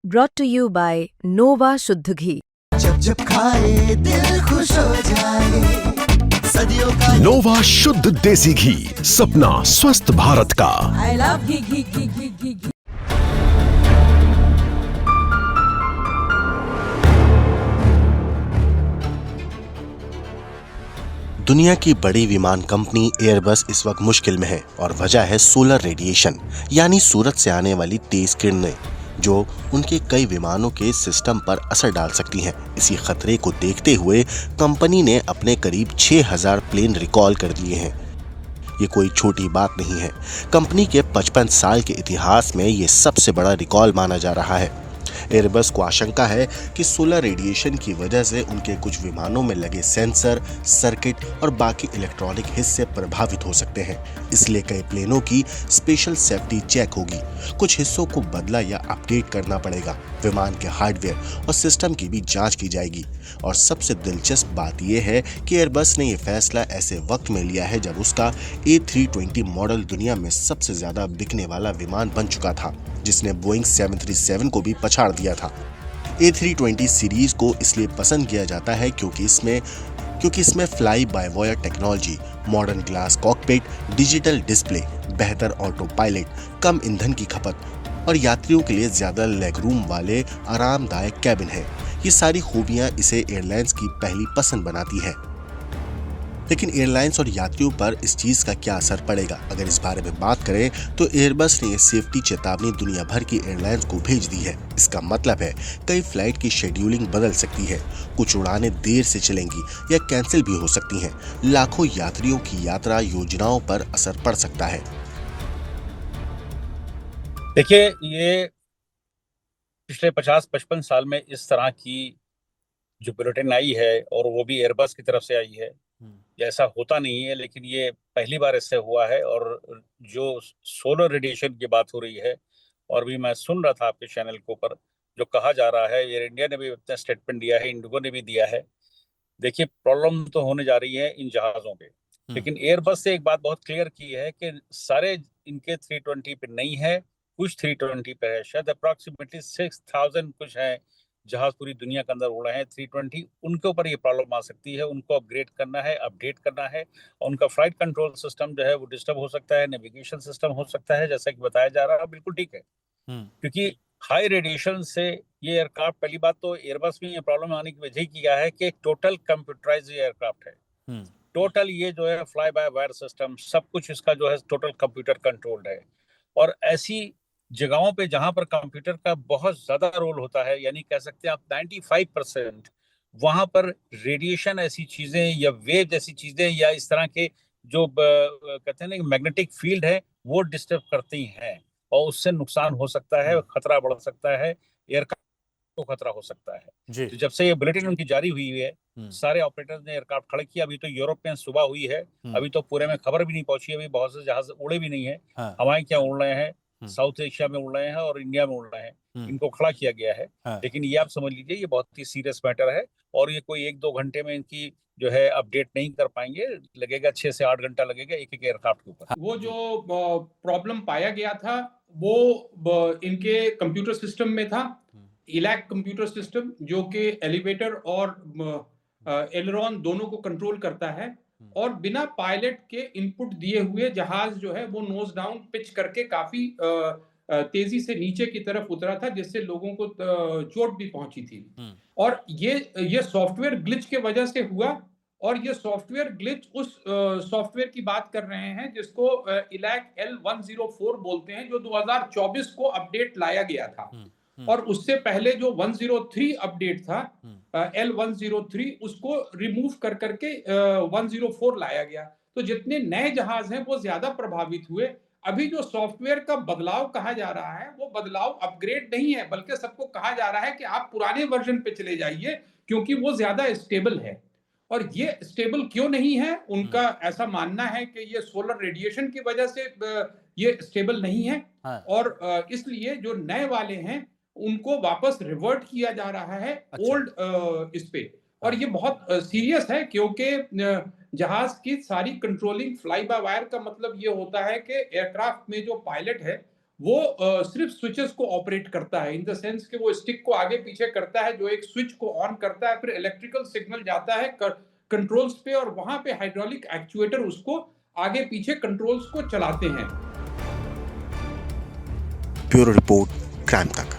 brought to you by Nova शुद्ध घी। जब जब खाए दिल खुश हो जाए, सदियों का नोवा शुद्ध देसी घी, सपना स्वस्थ भारत का। I love घी। दुनिया की बड़ी विमान कंपनी एयरबस इस वक्त मुश्किल में है और वजह है सोलर रेडिएशन, यानी सूरज से आने वाली तेज किरणें जो उनके कई विमानों के सिस्टम पर असर डाल सकती हैं। इसी खतरे को देखते हुए कंपनी ने अपने करीब 6000 प्लेन रिकॉल कर दिए हैं। ये कोई छोटी बात नहीं है। कंपनी के 55 साल के इतिहास में ये सबसे बड़ा रिकॉल माना जा रहा है। एयरबस को आशंका है कि सोलर रेडिएशन की वजह से उनके कुछ विमानों में लगे सेंसर, सर्किट और बाकी इलेक्ट्रॉनिक हिस्से प्रभावित हो सकते हैं। इसलिए कई प्लेनों की स्पेशल सेफ्टी चेक होगी। कुछ हिस्सों को बदला या अपडेट करना पड़ेगा। विमान के हार्डवेयर और सिस्टम की भी जांच की जाएगी। और सबसे दिलचस्प बात यह है कि एयरबस ने यह फैसला ऐसे वक्त में लिया है जब उसका A320 मॉडल दुनिया में सबसे ज्यादा बिकने वाला विमान बन चुका था, जिसने बोइंग 737 को भी पछाड़ दिया था। A320 सीरीज को इसलिए पसंद किया जाता है क्योंकि इसमें fly by wire technology, modern glass cockpit, digital display, बेहतर ऑटो पायलट, कम ईंधन की खपत और यात्रियों के लिए ज्यादा लेग रूम वाले आरामदायक कैबिन है। ये सारी खूबियां इसे एयरलाइंस की पहली पसंद बनाती है। लेकिन एयरलाइंस और यात्रियों पर इस चीज का क्या असर पड़ेगा? अगर इस बारे में बात करें तो एयरबस ने सेफ्टी चेतावनी दुनिया भर की एयरलाइंस को भेज दी है। इसका मतलब है कई फ्लाइट की शेड्यूलिंग बदल सकती है, कुछ उड़ानें देर से चलेंगी या कैंसिल भी हो सकती हैं। लाखों यात्रियों की यात्रा योजनाओं पर असर पड़ सकता है। देखिए, ये पिछले 50-55 साल में इस तरह की जो बुलेटिन आई है और वो भी एयरबस की तरफ से आई है, ऐसा होता नहीं है, लेकिन ये पहली बार इससे हुआ है। और जो सोलर रेडिएशन की बात हो रही है, और भी मैं सुन रहा था आपके चैनल के ऊपर जो कहा जा रहा है, एयर इंडिया ने भी अपना स्टेटमेंट दिया है, इंडिगो ने भी दिया है। देखिए, प्रॉब्लम तो होने जा रही है इन जहाज़ों पे, लेकिन एयरबस से एक बात बहुत क्लियर की है कि सारे इनके 320 पे नहीं है, कुछ 320 पे है। शायद अप्रॉक्सीमेटली 6000 कुछ है जहाज पूरी दुनिया के अंदर उड़े हैं 320। उनके ऊपर ये प्रॉब्लम आ सकती है, उनको अपग्रेड करना है, अपडेट करना है, और उनका फ्लाइट कंट्रोल सिस्टम जो है वो डिस्टर्ब हो सकता है, नेविगेशन सिस्टम हो सकता है, जैसा कि बताया जा रहा है। बिल्कुल ठीक है, क्योंकि हाई रेडिएशन से ये एयरक्राफ्ट, पहली बात तो एयरबस में ये प्रॉब्लम आने की वजह क्या है कि टोटल कंप्यूटराइज्ड एयरक्राफ्ट है। टोटल ये जो है फ्लाई बाय वायर सिस्टम, सब कुछ इसका जो है टोटल कंप्यूटर कंट्रोल्ड है। और ऐसी जगहों पे जहां पर कंप्यूटर का बहुत ज्यादा रोल होता है, यानी कह सकते हैं आप 95%, वहां पर रेडिएशन ऐसी चीजें या वेव जैसी चीजें या इस तरह के जो कहते हैं ना मैग्नेटिक फील्ड है, वो डिस्टर्ब करती हैं और उससे नुकसान हो सकता है, खतरा बढ़ सकता है, एयरक्राफ्ट को खतरा हो सकता है। तो जब से ये बुलेटिन उनकी जारी हुई है, सारे ऑपरेटर्स ने एयरक्राफ्ट खड़े किया। अभी तो यूरोप में सुबह हुई है, अभी तो पूरे में खबर भी नहीं पहुंची है, अभी बहुत से जहाज उड़े भी नहीं है। हवाएं क्या उड़ रहे हैं, साउथ एशिया में उड़ रहे हैं और इंडिया में उड़ रहे हैं, इनको खड़ा किया गया है। लेकिन ये आप समझ लीजिए, ये बहुत ही सीरियस मैटर है और ये कोई 1-2 घंटे में इनकी जो है अपडेट नहीं कर पाएंगे। लगेगा 6 से 8 घंटा लगेगा एक एयरक्राफ्ट के ऊपर। वो जो प्रॉब्लम पाया गया था वो इनके कंप्यूटर सिस्टम में था, इलैक कंप्यूटर सिस्टम, जो कि एलिवेटर और एलरॉन दोनों को कंट्रोल करता है। और बिना पायलट के इनपुट दिए हुए जहाज जो है वो नोज डाउन पिच करके काफी तेजी से नीचे की तरफ उतरा था, जिससे लोगों को चोट भी पहुंची थी। और ये सॉफ्टवेयर ग्लिच के वजह से हुआ। और ये सॉफ्टवेयर ग्लिच उस सॉफ्टवेयर की बात कर रहे हैं जिसको इलैक L104 बोलते हैं, जो 2024 को अपडेट लाया गया था। और उससे पहले जो 103 अपडेट था, L103, उसको रिमूव कर करके 104 लाया गया। तो जितने नए जहाज हैं वो ज्यादा प्रभावित हुए। अभी जो सॉफ्टवेयर का बदलाव कहा जा रहा है वो बदलाव अपग्रेड नहीं है, बल्कि सबको कहा जा रहा है कि आप पुराने वर्जन पे चले जाइए, क्योंकि वो ज्यादा स्टेबल है। और ये स्टेबल क्यों नहीं है, उनका ऐसा मानना है कि ये सोलर रेडिएशन की वजह से ये स्टेबल नहीं है। और इसलिए जो नए वाले हैं उनको वापस रिवर्ट किया जा रहा है ओल्ड इस पे। और ये बहुत सीरियस है, क्योंकि जहाज की सारी कंट्रोलिंग फ्लाई बाय वायर का मतलब ये होता है कि एयरक्राफ्ट में जो पायलट है वो सिर्फ स्विचेस को ऑपरेट करता है, इन द सेंस कि वो स्टिक को आगे पीछे करता है, जो एक स्विच को ऑन करता है, फिर इलेक्ट्रिकल सिग्नल जाता है कंट्रोल्स पे और वहां पे हाइड्रोलिक एक्चुएटर उसको आगे पीछे कंट्रोल्स को चलाते हैं। ब्यूरो रिपोर्ट, क्राइम तक।